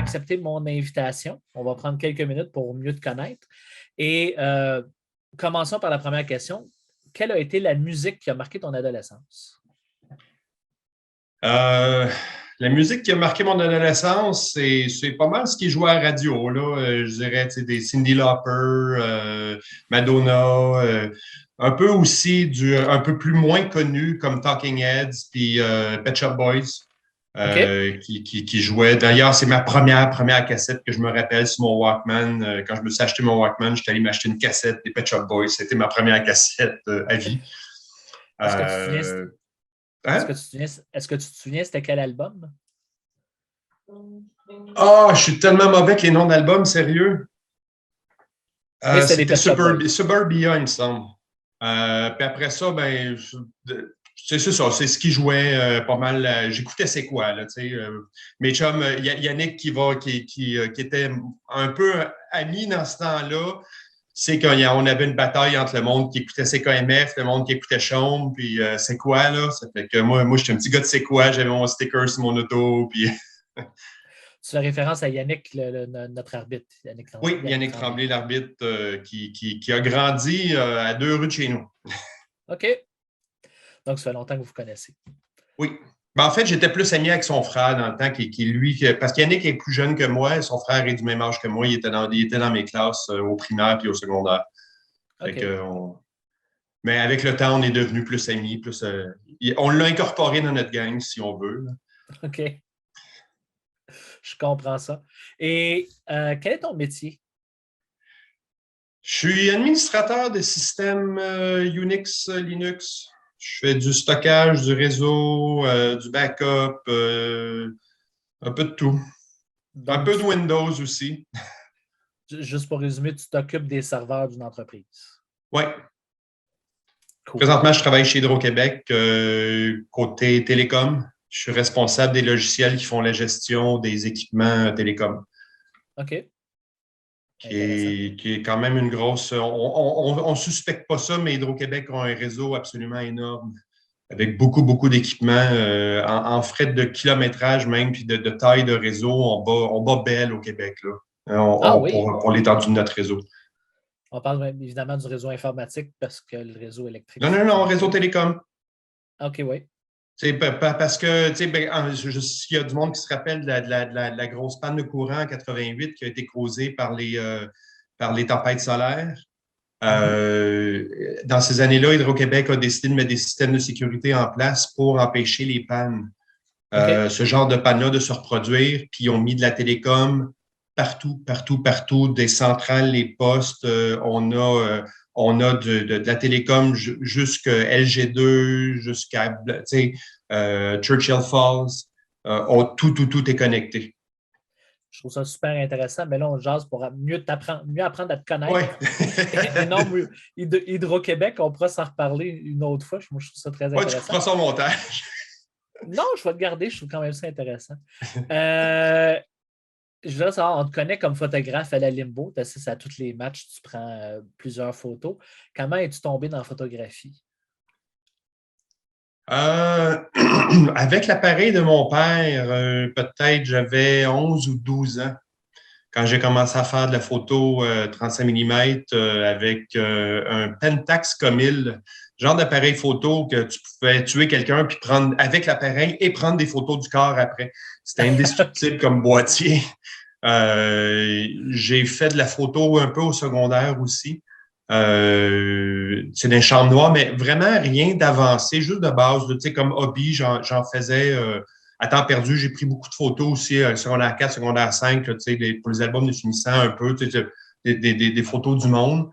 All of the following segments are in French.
accepté mon invitation. On va prendre quelques minutes pour mieux te connaître. Et commençons par la première question. Quelle a été la musique qui a marqué ton adolescence? La musique qui a marqué mon adolescence, c'est pas mal ce qui jouait à la radio, là. Je dirais, tu sais, des Cyndi Lauper, Madonna, un peu aussi un peu plus moins connu comme Talking Heads puis Pet Shop Boys, OK. qui jouaient. D'ailleurs, c'est ma première cassette que je me rappelle sur mon Walkman. Quand je me suis acheté mon Walkman, j'étais allé m'acheter une cassette des Pet Shop Boys. C'était ma première cassette à vie. Est-ce que tu te souviens, Hein? est-ce que tu te souviens c'était quel album? Ah, je suis tellement mauvais avec les noms d'albums, sérieux. Mais c'était des C'était Pet Shop Boys. Suburbia, il me semble. Puis après ça, ben, c'est ça, c'est ce qui jouait pas mal. J'écoutais C'est quoi, là, tu sais. Mes chums, Yannick qui était un peu ami dans ce temps-là, c'est qu'on avait une bataille entre le monde qui écoutait CKMF, le monde qui écoutait Chaume, puis C'est quoi, là. Ça fait que moi j'étais un petit gars de C'est quoi, j'avais mon sticker sur mon auto, puis... Tu fais référence à Yannick, notre arbitre. Oui, Yannick Yannick Tremblay. Tremblay, l'arbitre qui a grandi à 2 rues de chez nous. OK. Donc, ça fait longtemps que vous vous connaissez. Oui. Ben, en fait, j'étais plus ami avec son frère dans le temps, parce qu'Yannick est plus jeune que moi, son frère est du même âge que moi, il était dans mes classes au primaire puis au secondaire. Fait OK. que mais avec le temps, on est devenus plus amis, on l'a incorporé dans notre gang, si on veut, là. OK. Je comprends ça. Et quel est ton métier? Je suis administrateur de systèmes Unix, Linux. Je fais du stockage, du réseau, du backup, un peu de tout. Un Donc, peu de Windows aussi. juste pour résumer, tu t'occupes des serveurs d'une entreprise. Oui. Cool. Présentement, je travaille chez Hydro-Québec, côté télécom. Je suis responsable des logiciels qui font la gestion des équipements télécom. OK. Qui est quand même une grosse... On ne suspecte pas ça, mais Hydro-Québec a un réseau absolument énorme, avec beaucoup d'équipements, en frais de kilométrage même, puis de taille de réseau. On bat belle au Québec, là, Oui. pour l'étendue de notre réseau. On parle évidemment du réseau informatique parce que le réseau électrique... Non, réseau télécom. OK, oui. Parce que, tu sais, il y a du monde qui se rappelle de la grosse panne de courant en 88 qui a été causée par les tempêtes solaires. Dans ces années-là, Hydro-Québec a décidé de mettre des systèmes de sécurité en place pour empêcher les pannes. OK. Ce genre de panne-là de se reproduire, puis ils ont mis de la télécom partout, des centrales, les postes. On a de la télécom jusqu'à LG2, jusqu'à Churchill Falls. Tout est connecté. Je trouve ça super intéressant, mais là, on jase pour mieux apprendre à te connaître. Ouais. Et non, Hydro-Québec, on pourra s'en reparler une autre fois. Moi, je trouve ça très intéressant. Ouais, tu feras son montage. Non, je vais te garder. Je trouve quand même ça intéressant. Je voudrais savoir, on te connaît comme photographe à la Limbo. Tu assistes à tous les matchs, tu prends plusieurs photos. Comment es-tu tombé dans la photographie? Avec l'appareil de mon père, peut-être j'avais 11 ou 12 ans quand j'ai commencé à faire de la photo 35 mm avec un Pentax Comil, genre d'appareil photo que tu pouvais tuer quelqu'un puis prendre avec l'appareil et prendre des photos du corps après. C'était indestructible comme boîtier. J'ai fait de la photo un peu au secondaire aussi. C'est des chambres noires, mais vraiment rien d'avancé, juste de base. Tu sais, comme hobby, j'en faisais à temps perdu. J'ai pris beaucoup de photos aussi, secondaire 4, secondaire 5, là, tu sais, pour les albums de finissant un peu, tu sais, des photos du monde.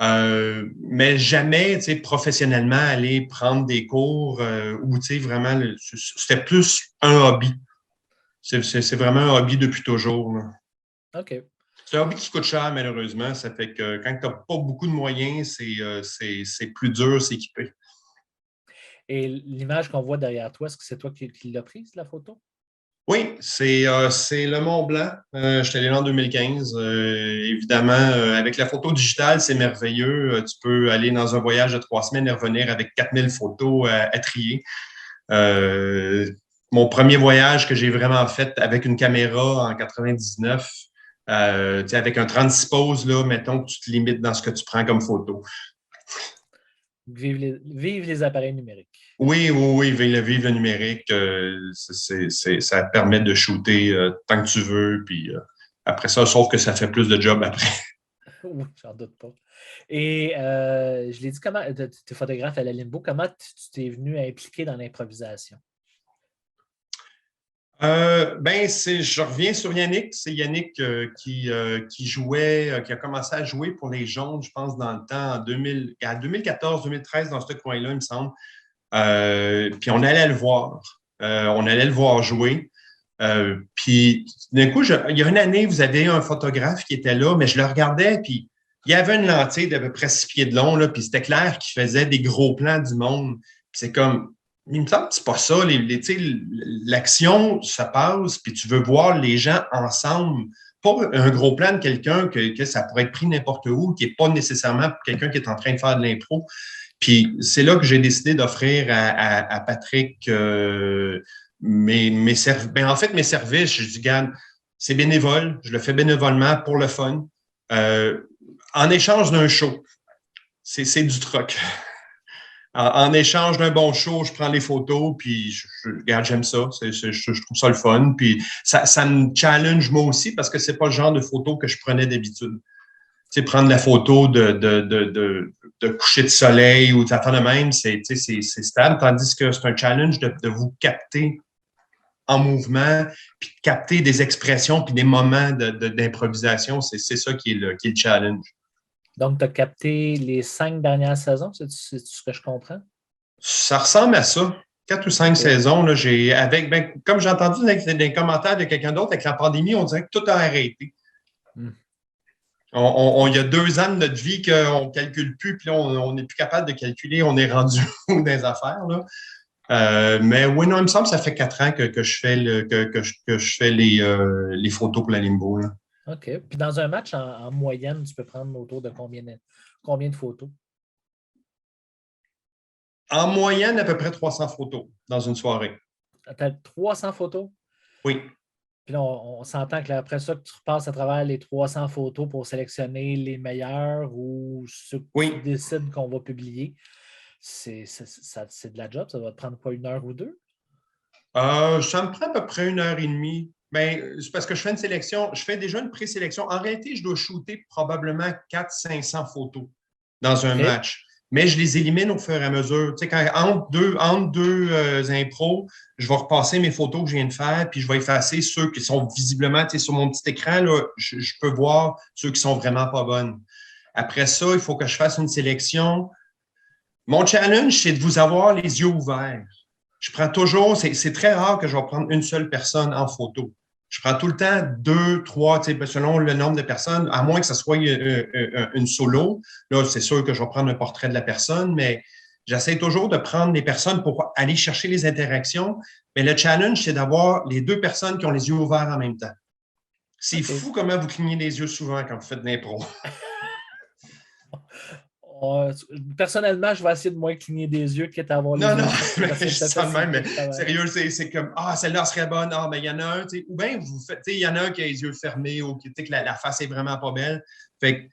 Mais jamais, tu sais, professionnellement, aller prendre des cours ou, tu sais, vraiment, c'était plus un hobby. C'est vraiment un hobby depuis toujours, là. OK. C'est un hobby qui coûte cher, malheureusement. Ça fait que quand tu n'as pas beaucoup de moyens, c'est plus dur s'équiper. Et l'image qu'on voit derrière toi, est-ce que c'est toi qui l'as prise, la photo? Oui, c'est le Mont Blanc. Je suis allé là en 2015. Évidemment, avec la photo digitale, c'est merveilleux. Tu peux aller dans un voyage de 3 semaines et revenir avec 4000 photos à trier. mon premier voyage que j'ai vraiment fait avec une caméra en 99, avec un 36 poses, là, mettons que tu te limites dans ce que tu prends comme photo. Vive les appareils numériques. Oui, oui, oui, vive le numérique, ça permet de shooter tant que tu veux, puis après ça, sauf que ça fait plus de job après. Oui, j'en doute pas. Et je l'ai dit, comment tu es photographe à la Limbo, comment tu t'es venu à impliquer dans l'improvisation? Je reviens sur Yannick. C'est Yannick qui jouait, qui a commencé à jouer pour les Jaunes, je pense, dans le temps, à 2014-2013, dans ce coin-là, il me semble. Puis on allait le voir. On allait le voir jouer. Puis d'un coup, il y a une année, vous avez un photographe qui était là, mais je le regardais, puis il y avait une lentille d'à peu près 6 pieds de long, là, puis c'était clair qu'il faisait des gros plans du monde. Puis c'est comme, il me semble que c'est pas ça. L'action se passe, puis tu veux voir les gens ensemble. Pas un gros plan de quelqu'un que ça pourrait être pris n'importe où, qui n'est pas nécessairement quelqu'un qui est en train de faire de l'impro. Puis c'est là que j'ai décidé d'offrir à Patrick mes services. Ben, en fait, mes services, je dis, regarde, c'est bénévole, je le fais bénévolement pour le fun. En échange d'un show, c'est du troc. En échange d'un bon show, je prends les photos, puis regarde, j'aime ça. Je trouve ça le fun. Puis ça me challenge moi aussi parce que c'est pas le genre de photo que je prenais d'habitude. Tu sais, prendre la photo de coucher de soleil ou de la fin de même, c'est stable, tandis que c'est un challenge de vous capter en mouvement, puis de capter des expressions, puis des moments d'improvisation. C'est ça qui est le challenge. Donc, tu as capté les 5 dernières saisons, c'est ce que je comprends? Ça ressemble à ça. 4 ou 5 saisons, là, comme j'ai entendu dans les commentaires de quelqu'un d'autre, avec la pandémie, on dirait que tout a arrêté. Il y a 2 ans de notre vie qu'on ne calcule plus, puis là, on n'est plus capable de calculer, on est rendu dans les affaires. Là. Mais oui, non, il me semble que ça fait 4 ans que je fais, que je fais les photos pour la Limbo. Là. OK. Puis dans un match, en moyenne, tu peux prendre autour de combien de photos? En moyenne, à peu près 300 photos dans une soirée. Tu as 300 photos? Oui. Puis là, on s'entend que après ça, que tu repasses à travers les 300 photos pour sélectionner les meilleures ou ceux que tu décides qu'on va publier. C'est de la job, ça va te prendre quoi, 1 heure ou 2? Ça me prend à peu près 1 heure et demie. Ben, c'est parce que je fais une sélection, je fais déjà une présélection. En réalité, je dois shooter probablement 400-500 photos dans un match. Mais je les élimine au fur et à mesure. Tu sais, entre deux impros, je vais repasser mes photos que je viens de faire, puis je vais effacer ceux qui sont visiblement, tu sais, sur mon petit écran, là, je peux voir ceux qui sont vraiment pas bonnes. Après ça, il faut que je fasse une sélection. Mon challenge, c'est de vous avoir les yeux ouverts. Je prends toujours, c'est très rare que je vais prendre une seule personne en photo. Je prends tout le temps 2, 3, selon le nombre de personnes, à moins que ce soit une solo. Là, c'est sûr que je vais prendre un portrait de la personne, mais j'essaie toujours de prendre les personnes pour aller chercher les interactions. Mais le challenge, c'est d'avoir les 2 personnes qui ont les yeux ouverts en même temps. C'est fou comment vous clignez les yeux souvent quand vous faites de l'impro. Personnellement, je vais essayer de moins cligner des yeux quitte à avoir les yeux. Non, mais je sens de même, mais sérieux, c'est comme celle-là serait bonne, mais il y en a un, ou bien vous faites, il y en a un qui a les yeux fermés ou que la face est vraiment pas belle. Fait que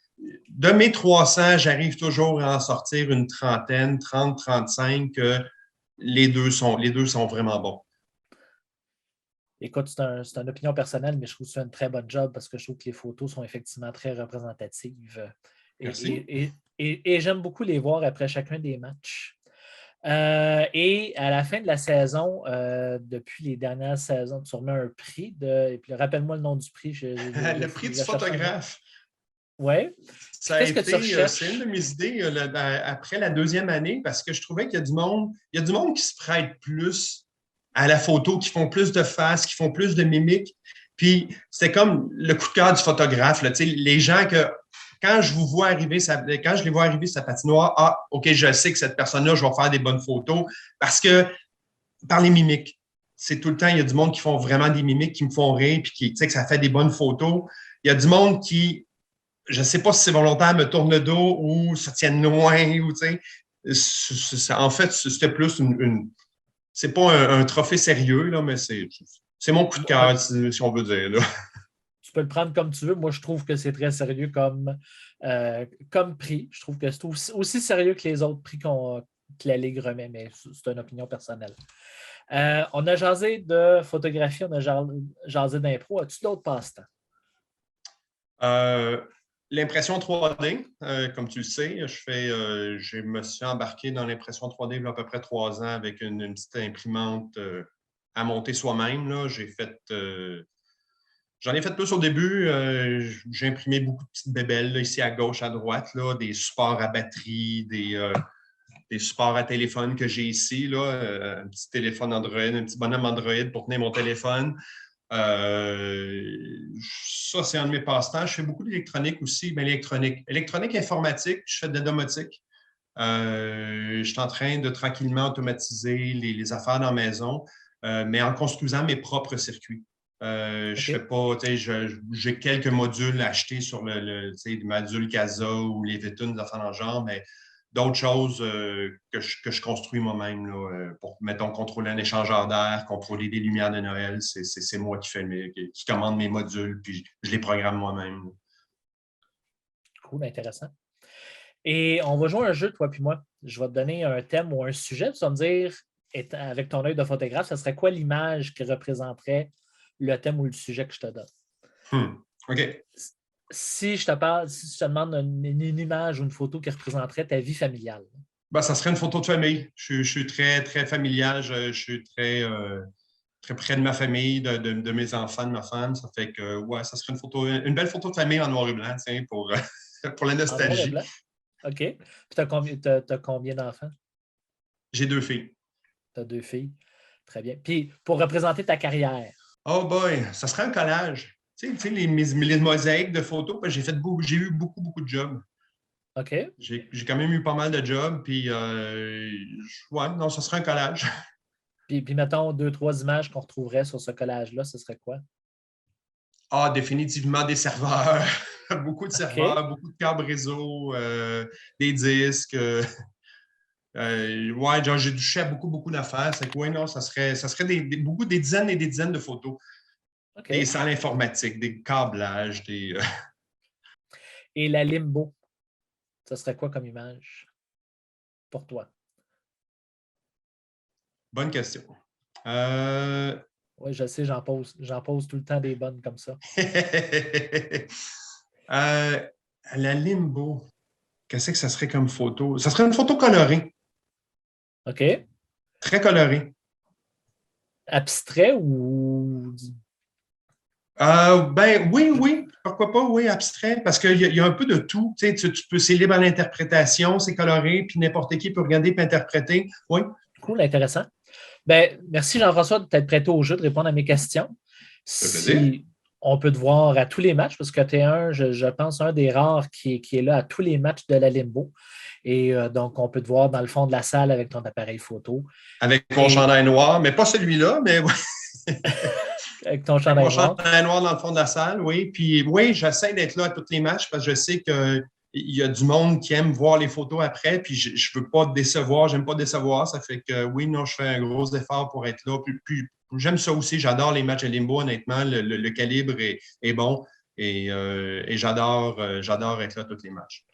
de mes 300, j'arrive toujours à en sortir une trentaine, 30, 35, que les deux sont vraiment bons. Écoute, c'est une opinion personnelle, mais je trouve que c'est un très bon job parce que je trouve que les photos sont effectivement très représentatives. Merci. Et j'aime beaucoup les voir après chacun des matchs. Et à la fin de la saison, depuis les dernières saisons, tu remets un prix. Et puis rappelle-moi le nom du prix. Le prix du photographe. Oui. C'est une de mes idées après la 2e année parce que je trouvais qu'il y a du monde qui se prête plus à la photo, qui font plus de faces, qui font plus de mimiques. Puis c'était comme le coup de cœur du photographe. Là, les gens que quand je les vois arriver sa patinoire, OK, je sais que cette personne-là, je vais faire des bonnes photos parce que par les mimiques. C'est tout le temps, il y a du monde qui font vraiment des mimiques, qui me font rire, puis que ça fait des bonnes photos. Il y a du monde qui, je ne sais pas si c'est volontaire, me tourne le dos ou se tiennent loin, ou en fait, c'était plus c'est pas un trophée sérieux, là, mais c'est mon coup de cœur, si on veut dire. Là. Tu peux le prendre comme tu veux. Moi, je trouve que c'est très sérieux comme prix. Je trouve que c'est aussi sérieux que les autres prix que la Ligue remet, mais c'est une opinion personnelle. On a jasé de photographie, on a jasé d'impro. As-tu d'autres passe-temps? L'impression 3D, comme tu le sais, je me suis embarqué dans l'impression 3D il y a à peu près 3 ans avec une petite imprimante à monter soi-même. Là. J'en ai fait plus au début. J'ai imprimé beaucoup de petites bébelles là, ici à gauche, à droite, là, des supports à batterie, des supports à téléphone que j'ai ici, là, un petit téléphone Android, un petit bonhomme Android pour tenir mon téléphone. Ça, c'est un de mes passe-temps. Je fais beaucoup d'électronique aussi, mais électronique informatique, je fais de la domotique. Je suis en train de tranquillement automatiser les affaires dans la maison, mais en construisant mes propres circuits. Je fais pas, j'ai quelques modules achetés sur le module Casa ou les Vitun, des affaires dans le genre, mais d'autres choses que je construis moi-même là, pour, mettons, contrôler un échangeur d'air, contrôler des lumières de Noël. C'est moi qui commande mes modules, puis je les programme moi-même. Cool, intéressant. Et on va jouer un jeu, toi puis moi. Je vais te donner un thème ou un sujet. Tu vas me dire, avec ton œil de photographe, ça serait quoi l'image qui représenterait le thème ou le sujet que je te donne? OK. Si je te demande une image ou une photo qui représenterait ta vie familiale. Ben, ça serait une photo de famille. Je suis très, très familial. Je suis très, très près de ma famille, de mes enfants, de ma femme. Ça fait que, ouais, ça serait une belle photo de famille en noir et blanc, tiens, pour la nostalgie. En noir et blanc? OK. Puis tu as combien d'enfants? J'ai 2 filles. Tu as 2 filles. Très bien. Puis, pour représenter ta carrière. Oh boy, ça serait un collage. Tu sais, les mosaïques de photos, j'ai eu beaucoup, beaucoup de jobs. OK. J'ai quand même eu pas mal de jobs, puis ouais, non, ça serait un collage. Puis mettons 2-3 images qu'on retrouverait sur ce collage-là, ce serait quoi? Ah, définitivement des serveurs. Beaucoup de serveurs, beaucoup de câbles réseau, des disques. Ouais, genre, j'ai touché à beaucoup, beaucoup d'affaires. C'est quoi, non, ça serait des dizaines et des dizaines de photos. Des salles informatiques, des câblages, Et la limbo, ça serait quoi comme image pour toi? Bonne question. Oui, je sais, j'en pose tout le temps des bonnes comme ça. La limbo, qu'est-ce que ça serait comme photo? Ça serait une photo colorée. OK. Très colorée. Abstrait ou... Ben oui, pourquoi pas, oui, abstrait, parce qu'il y a un peu de tout. Tu peux, c'est libre à l'interprétation, c'est coloré, puis n'importe qui peut regarder et interpréter. Oui. Cool, intéressant. Ben, merci Jean-François de t'être prêté au jeu, de répondre à mes questions. Si on peut te voir à tous les matchs, parce que tu es je pense, un des rares qui est là à tous les matchs de la Limbo. Et donc, on peut te voir dans le fond de la salle avec ton appareil photo. Avec mon chandail noir, mais pas celui-là, mais oui. Avec ton chandail noir. Mon chandail noir dans le fond de la salle, oui. Puis oui, j'essaie d'être là à tous les matchs parce que je sais qu'il y a du monde qui aime voir les photos après, puis je ne veux pas décevoir, j'aime pas décevoir. Ça fait que oui, non, je fais un gros effort pour être là. Puis j'aime ça aussi, j'adore les matchs à Limbo, honnêtement. Le calibre est bon et j'adore être là à tous les matchs.